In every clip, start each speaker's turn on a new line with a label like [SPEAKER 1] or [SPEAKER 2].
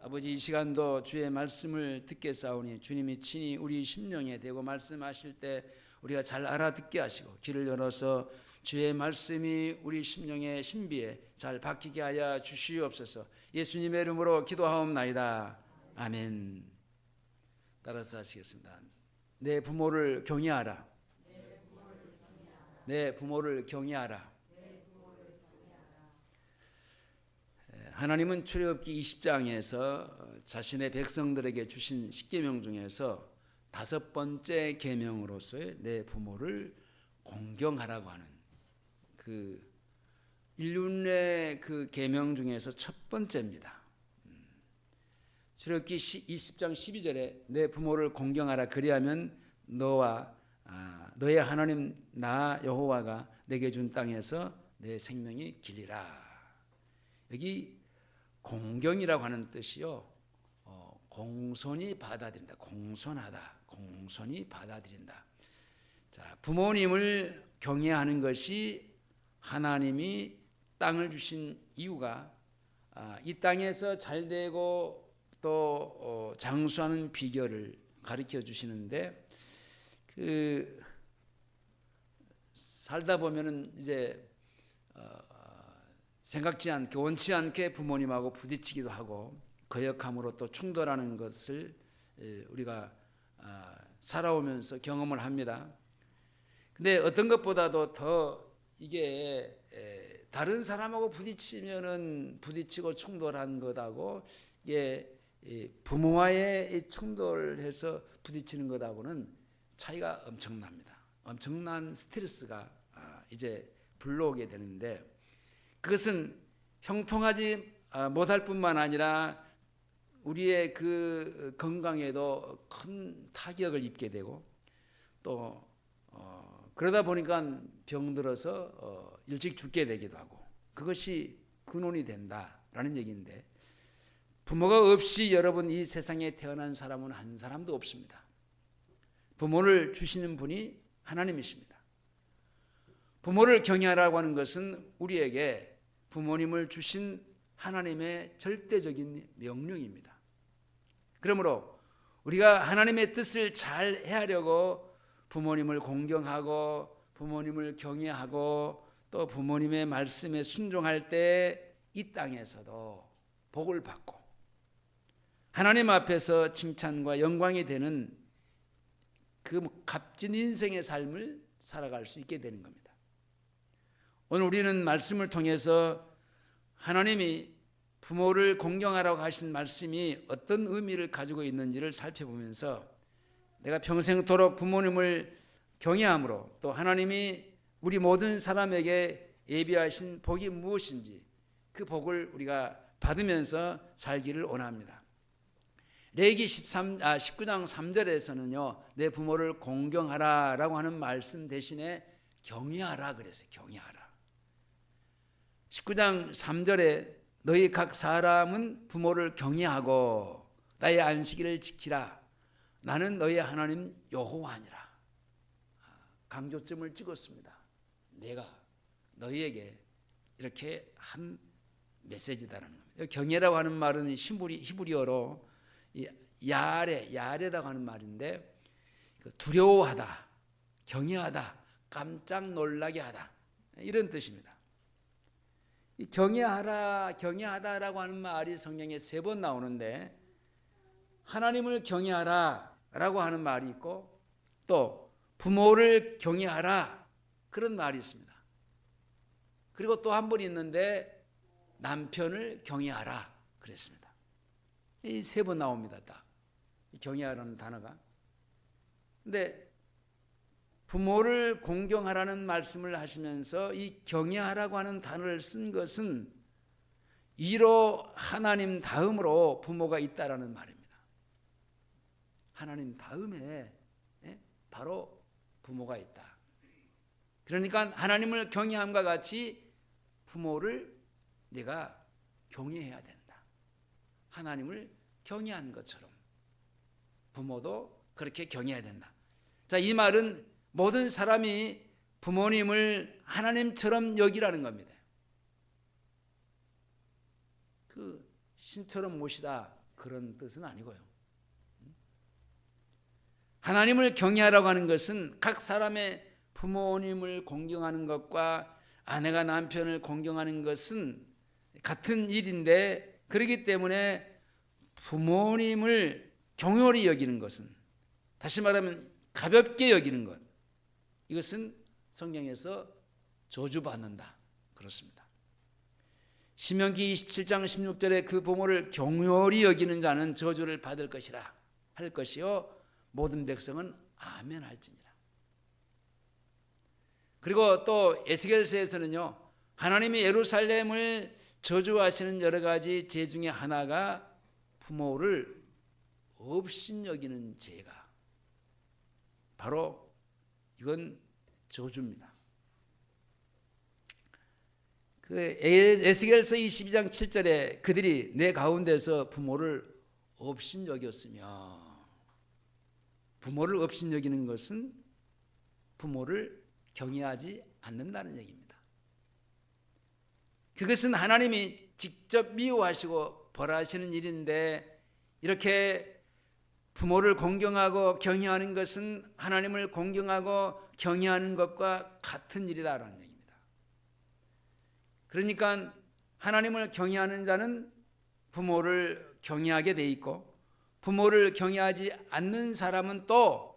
[SPEAKER 1] 아버지, 이 시간도 주의 말씀을 듣겠사오니 주님이 친히 우리 심령에 대고 말씀하실 때 우리가 잘 알아듣게 하시고 귀를 열어서 주의 말씀이 우리 심령의 신비에 잘 박히게 하여 주시옵소서. 예수님의 이름으로 기도하옵나이다. 아멘. 따라서 하시겠습니다. 내 부모를 경외하라. 내 부모를 경외하라. 하나님은 출애굽기 20장에서 자신의 백성들에게 주신 10계명 중에서 5번째 계명으로서의 내 부모를 공경하라고 하는 그 인륜의 그 계명 중에서 첫 번째입니다. 출애굽기 20장 12절에 내 부모를 공경하라. 그리하면 너와 너의 하나님 나 여호와가 내게 준 땅에서 내 생명이 길리라. 여기 공경이라고 하는 뜻이요, 공손히 받아들인다. 공손하다. 공손히 받아들인다. 자, 부모님을 경외하는 것이 하나님이 땅을 주신 이유가 이 땅에서 잘되고 또 장수하는 비결을 가르쳐 주시는데, 그 살다 보면은 이제 생각지 않게 원치 않게 부모님하고 부딪히기도 하고 거역함으로 또 충돌하는 것을 우리가 살아오면서 경험을 합니다. 근데 어떤 것보다도 더 이게 다른 사람하고 부딪히고 충돌한 것하고 이게 부모와의 충돌해서 부딪히는 것하고는 차이가 엄청납니다. 엄청난 스트레스가 이제 불러오게 되는데, 그것은 형통하지 못할 뿐만 아니라 우리의 그 건강에도 큰 타격을 입게 되고 또 그러다 보니까 병들어서 일찍 죽게 되기도 하고, 그것이 근원이 된다라는 얘기인데, 부모가 없이 여러분 이 세상에 태어난 사람은 한 사람도 없습니다. 부모를 주시는 분이 하나님이십니다. 부모를 경외하라고 하는 것은 우리에게 부모님을 주신 하나님의 절대적인 명령입니다. 그러므로 우리가 하나님의 뜻을 잘 헤아려고 부모님을 공경하고 부모님을 경외하고 또 부모님의 말씀에 순종할 때 이 땅에서도 복을 받고 하나님 앞에서 칭찬과 영광이 되는 그 값진 인생의 삶을 살아갈 수 있게 되는 겁니다. 오늘 우리는 말씀을 통해서 하나님이 부모를 공경하라고 하신 말씀이 어떤 의미를 가지고 있는지를 살펴보면서 내가 평생토록 부모님을 경외함으로 또 하나님이 우리 모든 사람에게 예비하신 복이 무엇인지 그 복을 우리가 받으면서 살기를 원합니다. 레위기 19장 3절에서는요, 내 부모를 공경하라라고 하는 말씀 대신에 경외하라 그랬어요. 경외하라. 19장 3절에 너희 각 사람은 부모를 경외하고 나의 안식일을 지키라. 나는 너희 하나님 여호와니라. 강조점을 찍었습니다. 내가 너희에게 이렇게 한 메시지다라는 겁니다. 경외라고 하는 말은 히브리어로 야레라고 하는 말인데, 두려워하다, 경외하다, 깜짝 놀라게 하다, 이런 뜻입니다. 이 경외하다라고 하는 말이 성경에 3번 나오는데, 하나님을 경외하라라고 하는 말이 있고 또 부모를 경외하라 그런 말이 있습니다. 그리고 또 한 번 있는데 남편을 경외하라 그랬습니다. 이 3번 나옵니다. 딱 경외하라는 단어가. 근데 부모를 공경하라는 말씀을 하시면서 이 경외하라고 하는 단어를 쓴 것은 이로 하나님 다음으로 부모가 있다라는 말입니다. 하나님 다음에 바로 부모가 있다. 그러니까 하나님을 경외함과 같이 부모를 내가 경외해야 된다. 하나님을 경외한 것처럼 부모도 그렇게 경외해야 된다. 자, 이 말은 모든 사람이 부모님을 하나님처럼 여기라는 겁니다. 그 신처럼 모시다 그런 뜻은 아니고요. 하나님을 경외하라고 하는 것은 각 사람의 부모님을 공경하는 것과 아내가 남편을 공경하는 것은 같은 일인데, 그렇기 때문에 부모님을 경홀히 여기는 것은, 다시 말하면 가볍게 여기는 것, 이것은 성경에서 저주받는다 그렇습니다. 신명기 27장 16절에 그 부모를 경홀히 여기는 자는 저주를 받을 것이라 할 것이요 모든 백성은 아멘 할지니라. 그리고 또 에스겔서에서는요, 하나님이 예루살렘을 저주하시는 여러 가지 죄 중에 하나가 부모를 업신여기는 죄가, 바로 이건 저주입니다. 그 에스겔서 22장 7절에 그들이 내 가운데서 부모를 업신여겼으며, 부모를 업신여기는 것은 부모를 경외하지 않는다는 얘기입니다. 그것은 하나님이 직접 미워하시고 벌하시는 일인데, 이렇게 부모를 공경하고 경외하는 것은 하나님을 공경하고 경외하는 것과 같은 일이다라는 얘기입니다. 그러니까 하나님을 경외하는 자는 부모를 경외하게 돼 있고, 부모를 경외하지 않는 사람은 또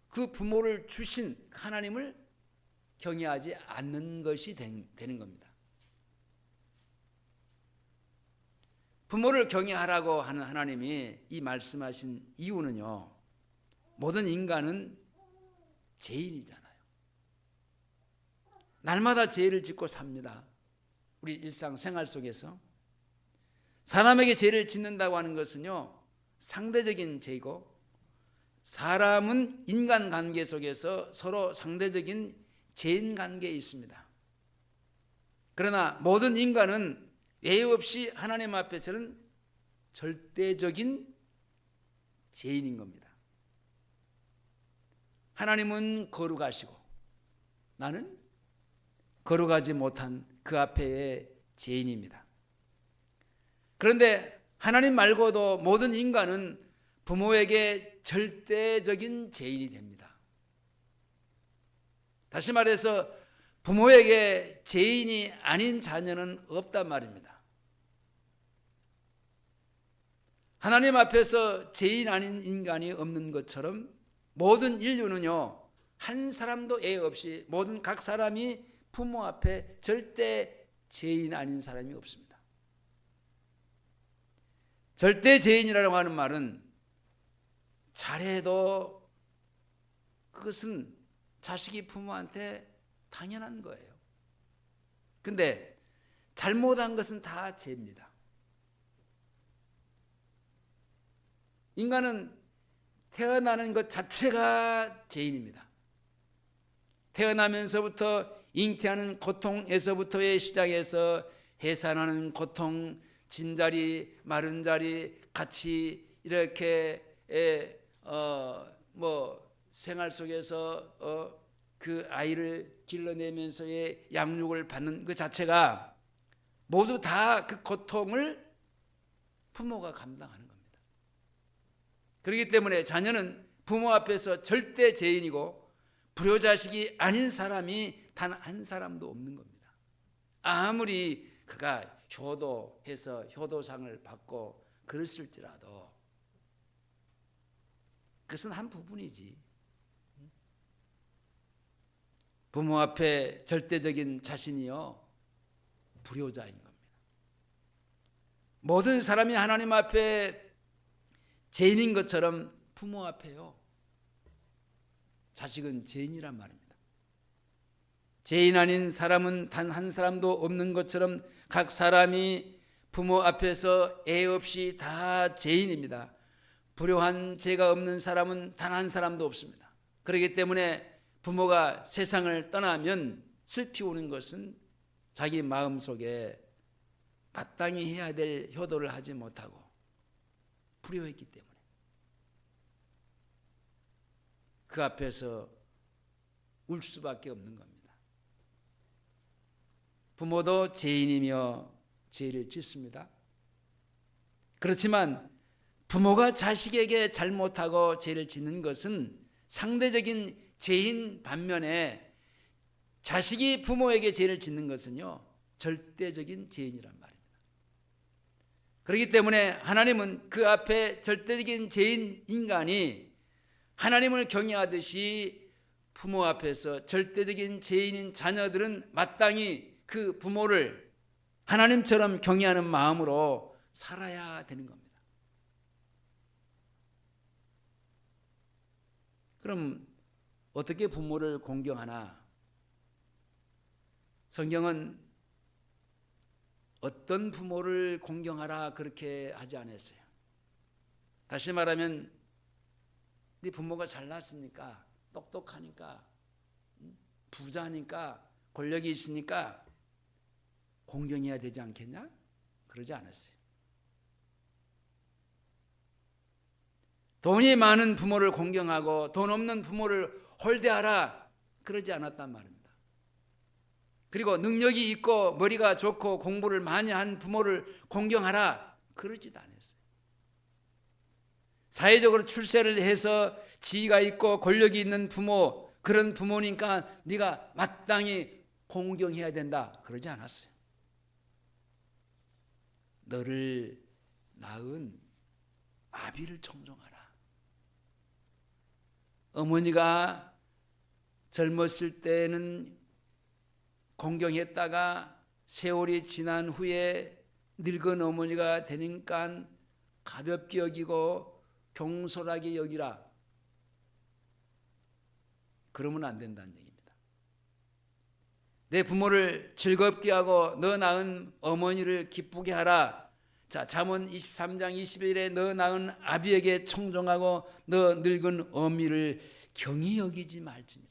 [SPEAKER 1] 그 부모를 주신 하나님을 경외하지 않는 것이 되는 겁니다. 부모를 경외하라고 하는 하나님이 이 말씀하신 이유는요, 모든 인간은 죄인이잖아요. 날마다 죄를 짓고 삽니다. 우리 일상생활 속에서 사람에게 죄를 짓는다고 하는 것은요, 상대적인 죄이고, 사람은 인간관계 속에서 서로 상대적인 죄인관계에 있습니다. 그러나 모든 인간은 예외 없이 하나님 앞에서는 절대적인 죄인인 겁니다. 하나님은 거룩하시고 나는 거룩하지 못한 그 앞에의 죄인입니다. 그런데 하나님 말고도 모든 인간은 부모에게 절대적인 죄인이 됩니다. 다시 말해서 부모에게 죄인이 아닌 자녀는 없단 말입니다. 하나님 앞에서 죄인 아닌 인간이 없는 것처럼 모든 인류는요, 한 사람도 예외 없이 모든 각 사람이 부모 앞에 절대 죄인 아닌 사람이 없습니다. 절대 죄인이라고 하는 말은 잘해도 그것은 자식이 부모한테 당연한 거예요. 근데 잘못한 것은 다 죄입니다. 인간은 태어나는 것 자체가 죄인입니다. 태어나면서부터 잉태하는 고통에서부터의 시작해서 해산하는 고통, 진자리, 마른 자리 같이 이렇게 생활 속에서 그 아이를 길러내면서의 양육을 받는 그 자체가 모두 다 그 고통을 부모가 감당하는 겁니다. 그렇기 때문에 자녀는 부모 앞에서 절대 죄인이고 불효자식이 아닌 사람이 단 한 사람도 없는 겁니다. 아무리 그가 효도해서 효도상을 받고 그랬을지라도 그것은 한 부분이지. 부모 앞에 절대적인 자신이요, 불효자인 겁니다. 모든 사람이 하나님 앞에 죄인인 것처럼 부모 앞에요, 자식은 죄인이란 말입니다. 죄인 아닌 사람은 단 한 사람도 없는 것처럼 각 사람이 부모 앞에서 애 없이 다 죄인입니다. 불효한 죄가 없는 사람은 단 한 사람도 없습니다. 그렇기 때문에 부모가 세상을 떠나면 슬피 우는 것은 자기 마음속에 마땅히 해야 될 효도를 하지 못하고 불효했기 때문에 그 앞에서 울 수밖에 없는 겁니다. 부모도 죄인이며 죄를 짓습니다. 그렇지만 부모가 자식에게 잘못하고 죄를 짓는 것은 상대적인 죄인 반면에 자식이 부모에게 죄를 짓는 것은요 절대적인 죄인이란 말입니다. 그렇기 때문에 하나님은 그 앞에 절대적인 죄인 인간이 하나님을 경외하듯이 부모 앞에서 절대적인 죄인인 자녀들은 마땅히 그 부모를 하나님처럼 경외하는 마음으로 살아야 되는 겁니다. 그럼 어떻게 부모를 공경하나? 성경은 어떤 부모를 공경하라 그렇게 하지 않았어요. 다시 말하면 네 부모가 잘났으니까, 똑똑하니까, 부자니까, 권력이 있으니까 공경해야 되지 않겠냐? 그러지 않았어요. 돈이 많은 부모를 공경하고 돈 없는 부모를 홀대하라 그러지 않았단 말입니다. 그리고 능력이 있고 머리가 좋고 공부를 많이 한 부모를 공경하라 그러지도 않았어요. 사회적으로 출세를 해서 지위가 있고 권력이 있는 부모, 그런 부모니까 네가 마땅히 공경해야 된다 그러지 않았어요. 너를 낳은 아비를 청종하라. 어머니가 젊었을 때는 공경했다가 세월이 지난 후에 늙은 어머니가 되니까 가볍게 여기고 경솔하게 여기라. 그러면 안 된다는 얘기입니다. 내 부모를 즐겁게 하고 너 낳은 어머니를 기쁘게 하라. 자, 잠언 23장 21절에 너 낳은 아비에게 청종하고 너 늙은 어미를 경히 여기지 말지니라.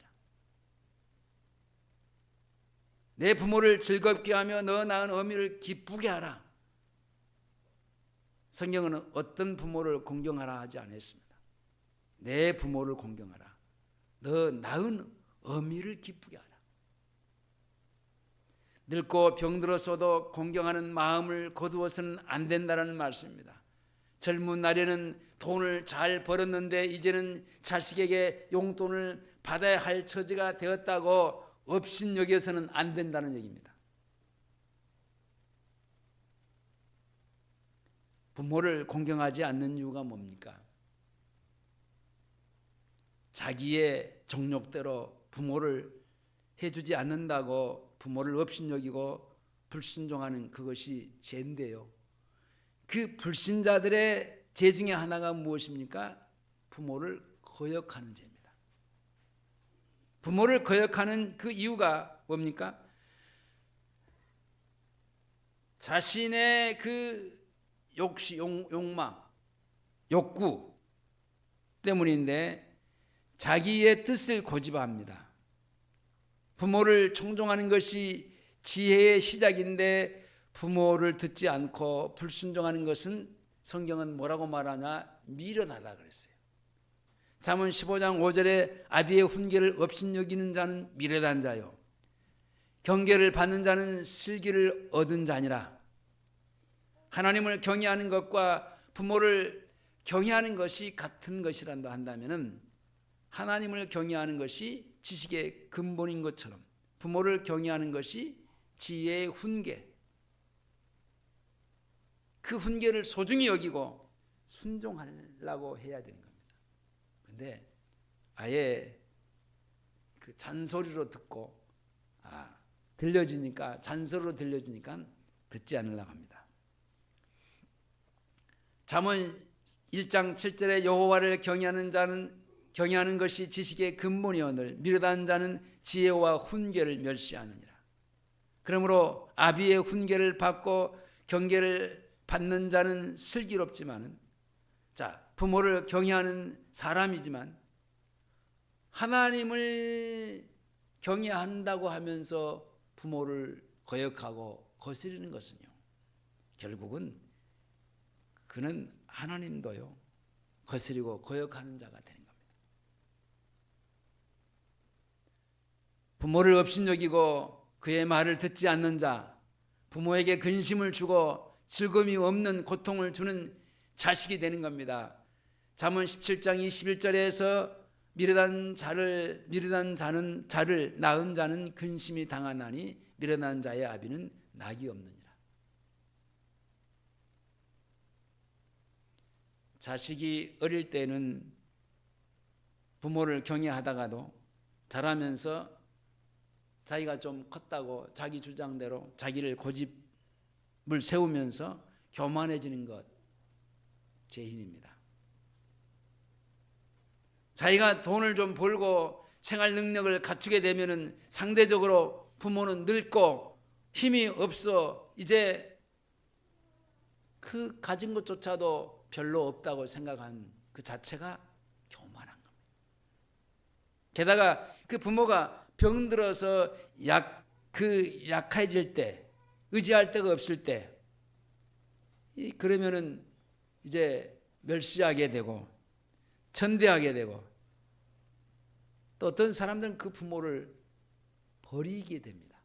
[SPEAKER 1] 내 부모를 즐겁게 하며 너 낳은 어미를 기쁘게 하라. 성경은 어떤 부모를 공경하라 하지 않았습니다. 내 부모를 공경하라. 너 낳은 어미를 기쁘게 하라. 늙고 병들었어도 공경하는 마음을 거두어서는 안 된다는 말씀입니다. 젊은 날에는 돈을 잘 벌었는데 이제는 자식에게 용돈을 받아야 할 처지가 되었다고 업신여겨서는 안 된다는 얘기입니다. 부모를 공경하지 않는 이유가 뭡니까? 자기의 정욕대로 부모를 해주지 않는다고 부모를 업신여기고 불순종하는 그것이 죄인데요. 그 불신자들의 죄 중에 하나가 무엇입니까? 부모를 거역하는 죄입니다. 부모를 거역하는 그 이유가 뭡니까? 자신의 그 욕망, 욕구 때문인데 자기의 뜻을 고집합니다. 부모를 청종하는 것이 지혜의 시작인데 부모를 듣지 않고 불순종하는 것은 성경은 뭐라고 말하냐? 미련하다 그랬어요. 잠언 15장 5절에 아비의 훈계를 업신여기는 자는 미련한 자요 경계를 받는 자는 슬기를 얻은 자니라. 하나님을 경외하는 것과 부모를 경외하는 것이 같은 것이란다 한다면은 하나님을 경외하는 것이 지식의 근본인 것처럼 부모를 경외하는 것이 지혜의 훈계, 그 훈계를 소중히 여기고 순종하려고 해야 되는 겁니다. 그런데 아예 그 잔소리로 듣고 들려지니까 잔소리로 들려지니까 듣지 않으려고 합니다. 잠언 1장 7절에 여호와를 경외하는 것이 지식의 근본이오늘 미련한 자는 지혜와 훈계를 멸시하느니라. 그러므로 아비의 훈계를 받고 경계를 받는 자는 슬기롭지만은 부모를 경외하는 사람이지만 하나님을 경외한다고 하면서 부모를 거역하고 거스르는 것은요 결국은 그는 하나님도요 거스리고 거역하는 자가 되는 겁니다. 부모를 업신여기고 그의 말을 듣지 않는 자, 부모에게 근심을 주고 즐거움이 없는 고통을 주는 자식이 되는 겁니다. 잠언 17장 21절에서 미련한 자를 낳은 자는 근심이 당하나니 미련한 자의 아비는 낙이 없느니라. 자식이 어릴 때는 부모를 경외하다가도 자라면서 자기가 좀 컸다고 자기 주장대로 자기를 고집을 세우면서 교만해지는 것 죄인입니다. 자기가 돈을 좀 벌고 생활 능력을 갖추게 되면은 상대적으로 부모는 늙고 힘이 없어 이제 그 가진 것조차도 별로 없다고 생각한 그 자체가 교만한 겁니다. 게다가 그 부모가 병들어서 약해질 때, 의지할 데가 없을 때, 그러면은 이제 멸시하게 되고 천대하게 되고 또 어떤 사람들은 그 부모를 버리게 됩니다.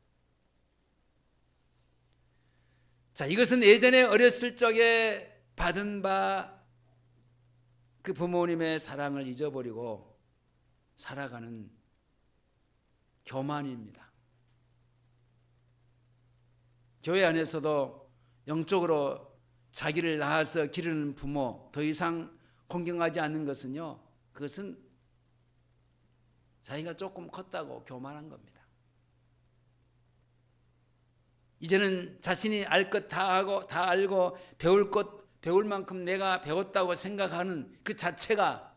[SPEAKER 1] 자, 이것은 예전에 어렸을 적에 받은 바 그 부모님의 사랑을 잊어버리고 살아가는 교만입니다. 교회 안에서도 영적으로 자기를 낳아서 기르는 부모 더 이상 공경하지 않는 것은요, 그것은 자기가 조금 컸다고 교만한 겁니다. 이제는 자신이 알 것 다 하고 다 알고 배울 만큼 내가 배웠다고 생각하는 그 자체가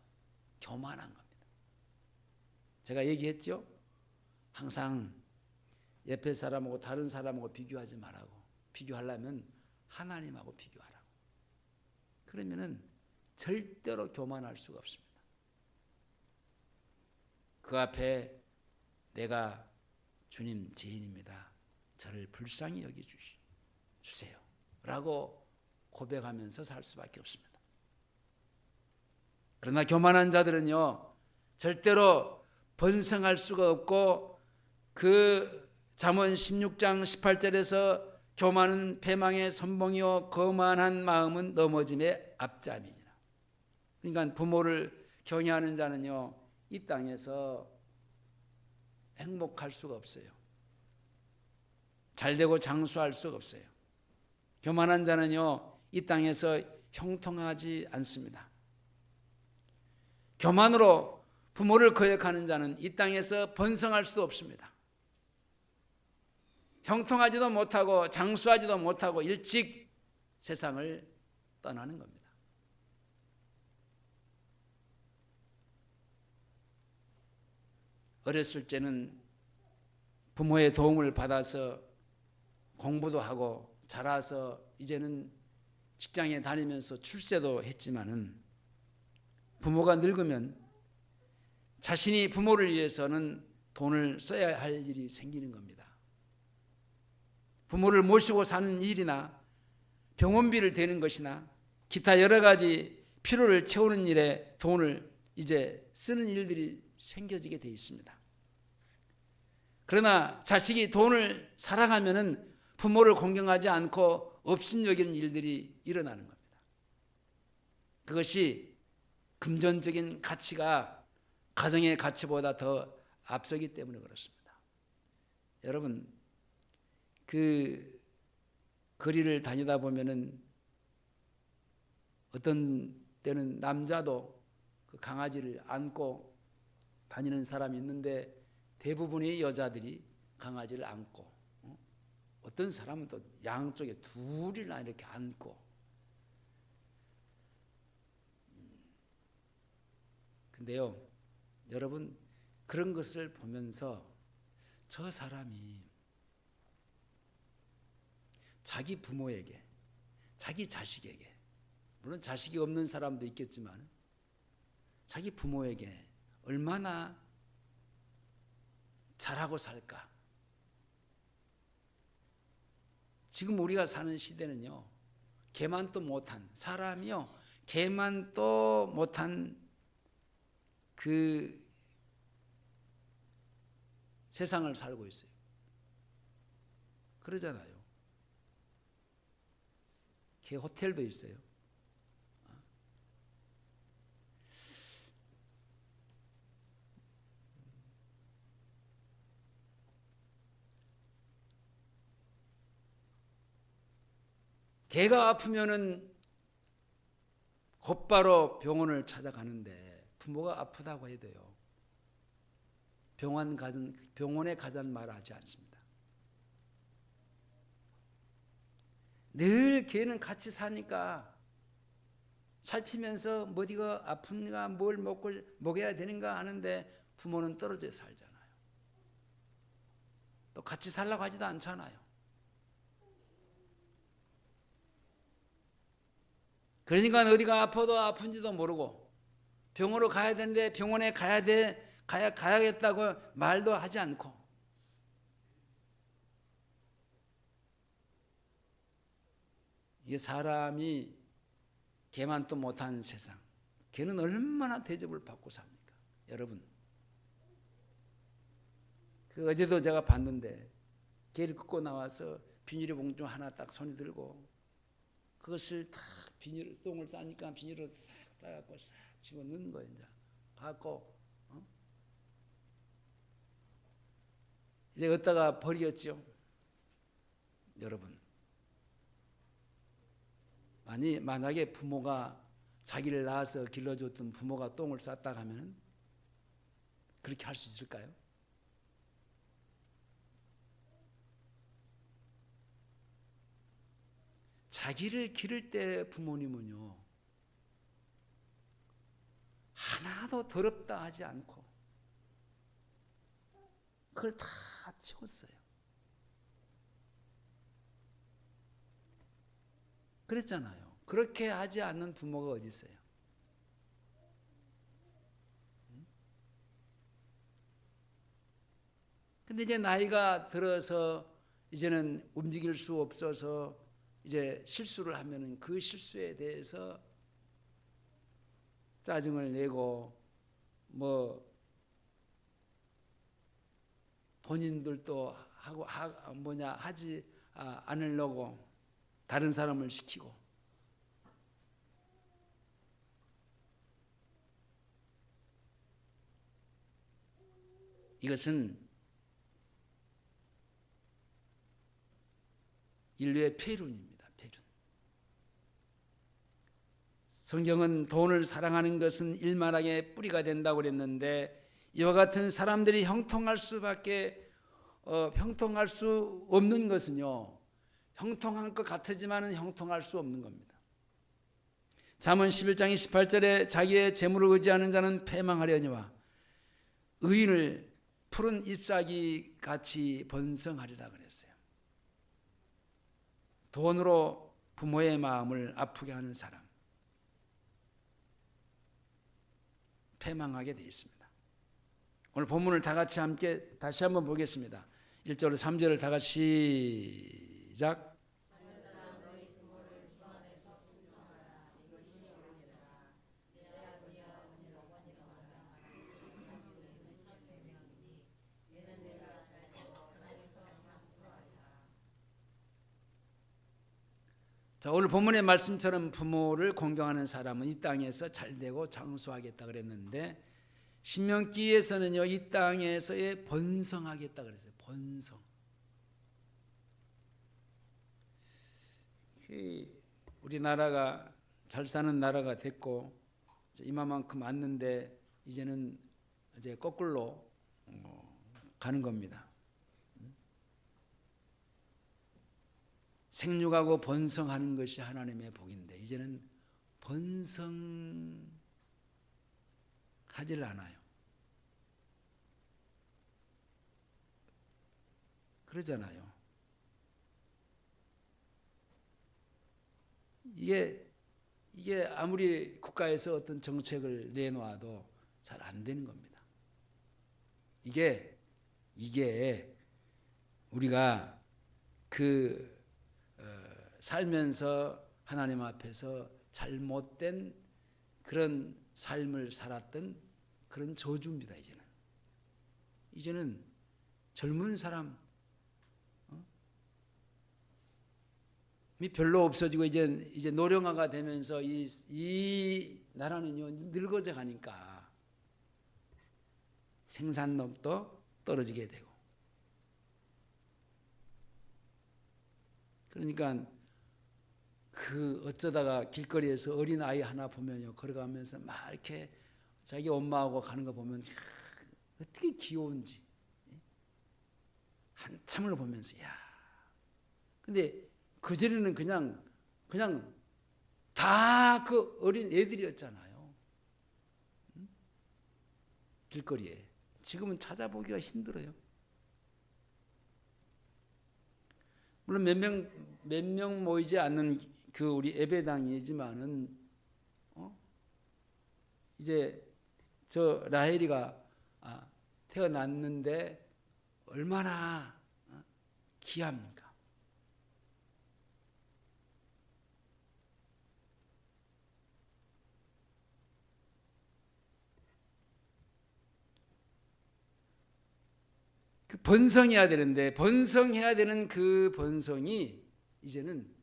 [SPEAKER 1] 교만한 겁니다. 제가 얘기했죠? 항상 옆에 사람하고 다른 사람하고 비교하지 말라고. 비교하려면 하나님하고 비교하라고. 그러면은 절대로 교만할 수가 없습니다. 그 앞에 내가 주님 죄인입니다. 저를 불쌍히 여겨 주세요. 라고 고백하면서 살 수밖에 없습니다. 그러나 교만한 자들은요, 절대로 번성할 수가 없고 그 잠언 16장 18절에서 교만은 패망의 선봉이요 거만한 마음은 넘어짐의 앞잠이니라. 그러니까 부모를 경외하는 자는요, 이 땅에서 행복할 수가 없어요. 잘되고 장수할 수가 없어요. 교만한 자는요, 이 땅에서 형통하지 않습니다. 교만으로 부모를 거역하는 자는 이 땅에서 번성할 수 없습니다. 형통하지도 못하고 장수하지도 못하고 일찍 세상을 떠나는 겁니다. 어렸을 때는 부모의 도움을 받아서 공부도 하고 자라서 이제는 직장에 다니면서 출세도 했지만은 부모가 늙으면 자신이 부모를 위해서는 돈을 써야 할 일이 생기는 겁니다. 부모를 모시고 사는 일이나 병원비를 대는 것이나 기타 여러 가지 필요를 채우는 일에 돈을 이제 쓰는 일들이 생겨지게 돼 있습니다. 그러나 자식이 돈을 사랑하면은 부모를 공경하지 않고 업신여기는 일들이 일어나는 겁니다. 그것이 금전적인 가치가 가정의 가치보다 더 앞서기 때문에 그렇습니다. 여러분, 그 거리를 다니다 보면은 어떤 때는 남자도 그 강아지를 안고 다니는 사람이 있는데 대부분의 여자들이 강아지를 안고, 어떤 사람은 또 양쪽에 둘이나 이렇게 안고. 근데요, 여러분, 그런 것을 보면서 저 사람이 자기 부모에게, 자기 자식에게, 물론 자식이 없는 사람도 있겠지만 자기 부모에게 얼마나 잘하고 살까. 지금 우리가 사는 시대는요, 개만도 못한 사람이요, 개만도 못한 그 세상을 살고 있어요. 그러잖아요. 개 호텔도 있어요. 개가 아프면은 곧바로 병원을 찾아가는데 부모가 아프다고 해도요, 병원에 가자는 말을 하지 않습니다. 늘 개는 같이 사니까 살피면서 어디가 아픈가, 뭘 먹여야 되는가 하는데 부모는 떨어져 살잖아요. 또 같이 살라고 하지도 않잖아요. 그러니까 어디가 아파도 아픈지도 모르고 병원으로 가야 되는데 병원에 가야겠다고 말도 하지 않고, 이게 사람이 개만도 못하는 세상, 개는 얼마나 대접을 받고 삽니까? 여러분, 어제도 제가 봤는데 개를 끌고 나와서 비닐봉지 하나 딱 손에 들고 그것을 탁 똥을 싸니까 비닐로 싹 따갖고 싹 집어넣는 거예요. 이제 갖고 이제 어디다가 버렸죠. 여러분, 만약에 부모가 자기를 낳아서 길러줬던 부모가 똥을 쌌다 하면 그렇게 할 수 있을까요? 자기를 기를 때 부모님은요, 하나도 더럽다 하지 않고 그걸 다 채웠어요. 그랬잖아요. 그렇게 하지 않는 부모가 어디 있어요? 근데 이제 나이가 들어서 이제는 움직일 수 없어서 이제 실수를 하면은 그 실수에 대해서 짜증을 내고 본인들도 하지 않으려고 다른 사람을 시키고, 이것은 인류의 폐륜입니다. 폐륜. 성경은 돈을 사랑하는 것은 일만하게 뿌리가 된다고 그랬는데, 이와 같은 사람들이 형통할 수 없는 것은요, 형통한 것 같지만은 형통할 수 없는 겁니다. 잠언 11장 28절에 자기의 재물을 의지하는 자는 패망하려니와 의인을 푸른 잎사귀 같이 번성하리라 그랬어요. 돈으로 부모의 마음을 아프게 하는 사람, 패망하게 되어 있습니다. 오늘 본문을 다 같이 함께 다시 한번 보겠습니다. 1절로 3절을 다 같이 시작. 자, 오늘 본문의 말씀처럼 부모를 공경하는 사람은 이 땅에서 잘되고 장수하겠다 그랬는데, 신명기에서는요, 이 땅에서의 번성하겠다 그랬어요. 번성. 우리나라가 잘 사는 나라가 됐고 이만큼 왔는데 이제는 이제 거꾸로 가는 겁니다. 생육하고 번성하는 것이 하나님의 복인데 이제는 번성하질 않아요. 그러잖아요. 이게 아무리 국가에서 어떤 정책을 내놓아도 잘 안 되는 겁니다. 이게 우리가 살면서 하나님 앞에서 잘못된 그런 삶을 살았던 그런 저주입니다. 이제는 젊은 사람이 별로 없어지고 이제 노령화가 되면서 이 나라는요 늙어져 가니까 생산력도 떨어지게 되고, 그러니까 그 어쩌다가 길거리에서 어린 아이 하나 보면요, 걸어가면서 막 이렇게 자기 엄마하고 가는 거 보면 어떻게 귀여운지 한참을 보면서 야. 근데 그전에는 그냥 다 그 어린 애들이었잖아요. 길거리에. 지금은 찾아보기가 힘들어요. 물론 몇 명 모이지 않는 그 우리 예배당이지만은 이제 저 라헬이가 태어났는데 얼마나 귀합니까? 그 번성해야 되는데 번성해야 되는 그 번성이 이제는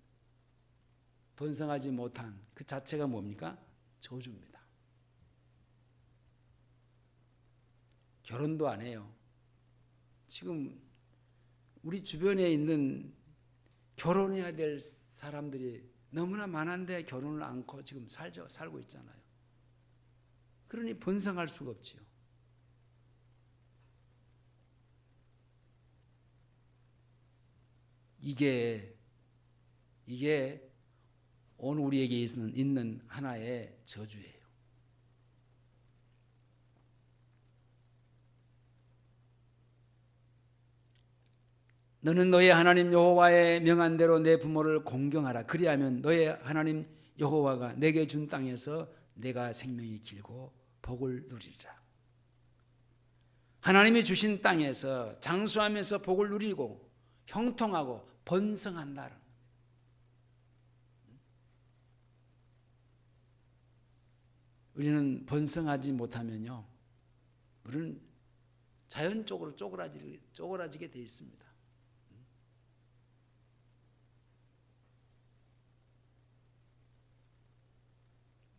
[SPEAKER 1] 번성하지 못한 그 자체가 뭡니까? 저주입니다. 결혼도 안 해요. 지금 우리 주변에 있는 결혼해야 될 사람들이 너무나 많은데 결혼을 않고 지금 살고 있잖아요. 그러니 번성할 수가 없지요. 이게 오늘 우리에게 있는 하나의 저주예요. 너는 너의 하나님 여호와의 명한 대로 내 부모를 공경하라. 그리하면 너의 하나님 여호와가 내게 준 땅에서 내가 생명이 길고 복을 누리리라. 하나님이 주신 땅에서 장수하면서 복을 누리고 형통하고 번성한다는. 우리는 번성하지 못하면요, 우리는 자연적으로 쪼그라지게 돼 있습니다.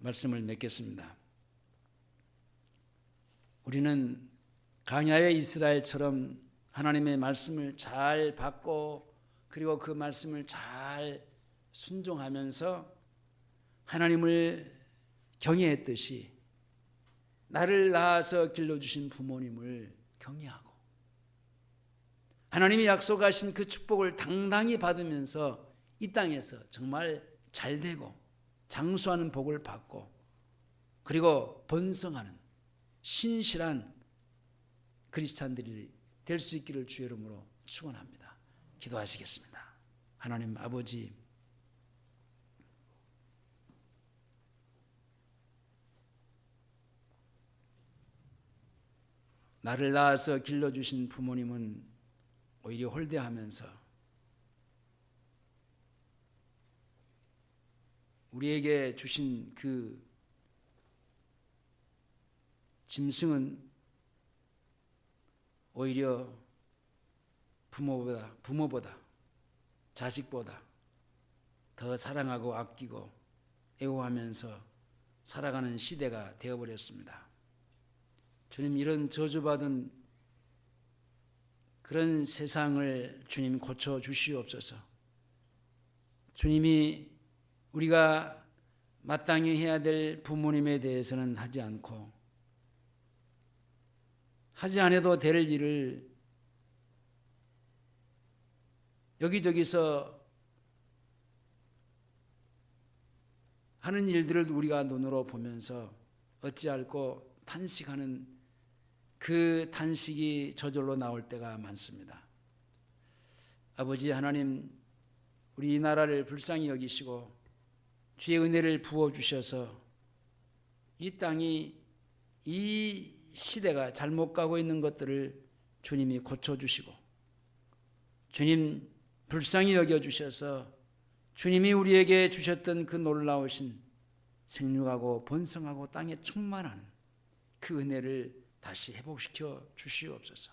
[SPEAKER 1] 말씀을 맺겠습니다. 우리는 광야의 이스라엘처럼 하나님의 말씀을 잘 받고 그리고 그 말씀을 잘 순종하면서 하나님을 경외했듯이 나를 낳아서 길러주신 부모님을 경외하고 하나님이 약속하신 그 축복을 당당히 받으면서 이 땅에서 정말 잘되고 장수하는 복을 받고 그리고 번성하는 신실한 그리스찬들이 될 수 있기를 주의 이름으로 축원합니다. 기도하시겠습니다. 하나님 아버지, 나를 낳아서 길러주신 부모님은 오히려 홀대하면서 우리에게 주신 그 짐승은 오히려 부모보다 자식보다 더 사랑하고 아끼고 애호하면서 살아가는 시대가 되어버렸습니다. 주님, 이런 저주받은 그런 세상을 주님 고쳐 주시옵소서. 주님이 우리가 마땅히 해야 될 부모님에 대해서는 하지 않고 하지 않아도 될 일을 여기저기서 하는 일들을 우리가 눈으로 보면서 어찌할꼬 탄식하는 그 탄식이 저절로 나올 때가 많습니다. 아버지 하나님, 우리 이 나라를 불쌍히 여기시고 주의 은혜를 부어주셔서 이 땅이 이 시대가 잘못 가고 있는 것들을 주님이 고쳐주시고 주님 불쌍히 여겨주셔서 주님이 우리에게 주셨던 그 놀라우신 생육하고 번성하고 땅에 충만한 그 은혜를 다시 회복시켜 주시옵소서.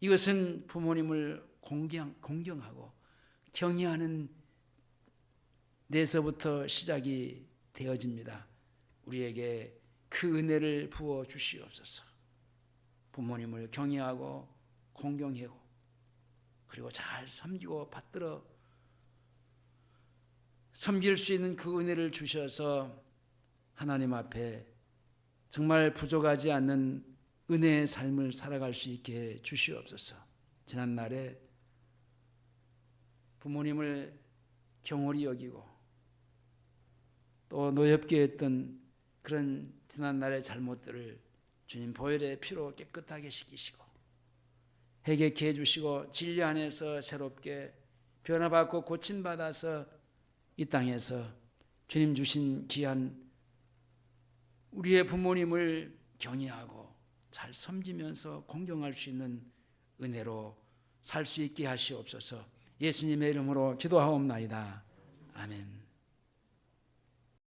[SPEAKER 1] 이것은 부모님을 공경하고 경외하는 데서부터 시작이 되어집니다. 우리에게 그 은혜를 부어 주시옵소서. 부모님을 경외하고 공경하고 그리고 잘 섬기고 받들어 섬길 수 있는 그 은혜를 주셔서 하나님 앞에 정말 부족하지 않는 은혜의 삶을 살아갈 수 있게 주시옵소서. 지난날에 부모님을 경홀히 여기고 또 노엽게 했던 그런 지난날의 잘못들을 주님 보혈의 피로 깨끗하게 씻기시고 회개케 해주시고 진리 안에서 새롭게 변화받고 고침받아서 이 땅에서 주님 주신 귀한 우리의 부모님을 경외하고 잘 섬기면서 공경할 수 있는 은혜로 살 수 있게 하시옵소서. 예수님의 이름으로 기도하옵나이다. 아멘.